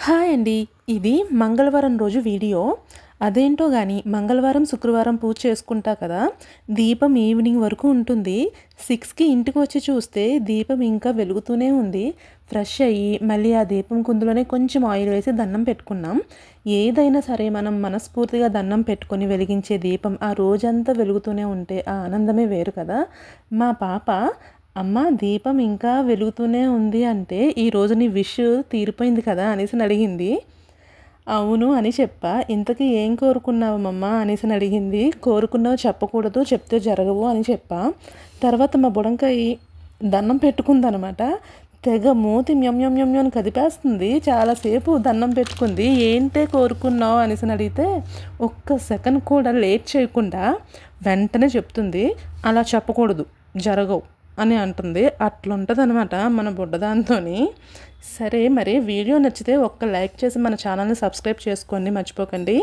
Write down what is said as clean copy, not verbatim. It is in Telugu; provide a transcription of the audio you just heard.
హాయ్ అండి. ఇది మంగళవారం రోజు వీడియో. అదేంటో గాని మంగళవారం, శుక్రవారం పూజ చేసుకుంటా కదా! దీపం ఈవినింగ్ వరకు ఉంటుంది. 6కి ఇంటికి వచ్చి చూస్తే దీపం ఇంకా వెలుగుతూనే ఉంది. ఫ్రెష్ అయ్యి మళ్ళీ ఆ దీపం కుందులోనే కొంచెం ఆయిల్ వేసి దండం పెట్టుకున్నాం. ఏదైనా సరే మనం మనస్ఫూర్తిగా దండం పెట్టుకొని వెలిగించే దీపం ఆ రోజంతా వెలుగుతూనే ఉంటే ఆ ఆనందమే వేరు కదా! మా పాప అమ్మ దీపం ఇంకా వెలుగుతూనే ఉంది అంటే, ఈరోజు నీ విష్ తీరిపోయింది కదా అనేసి అడిగింది. అవును అని చెప్పా. ఇంతకీ ఏం కోరుకున్నావు మమ్మ అనేసి అడిగింది. కోరుకున్నావు చెప్పకూడదు, చెప్తే జరగవు అని చెప్పా. తర్వాత మా బుడంకాయి దండం పెట్టుకుందనమాట. తెగ మూతి మ్యం అని కదిపేస్తుంది. చాలాసేపు దండం పెట్టుకుంది. ఏంటే కోరుకున్నావు అనేసి అడిగితే ఒక్క సెకండ్ కూడా లేట్ చేయకుండా వెంటనే చెప్తుంది. అలా చెప్పకూడదు, జరగవు అని అంటుంది. అట్లుంటుందనమాట మన బుడ్డదాంతోని. సరే మరి వీడియో నచ్చితే ఒక్క లైక్ చేసి మన ఛానల్ని సబ్స్క్రైబ్ చేసుకోండి మర్చిపోకండి.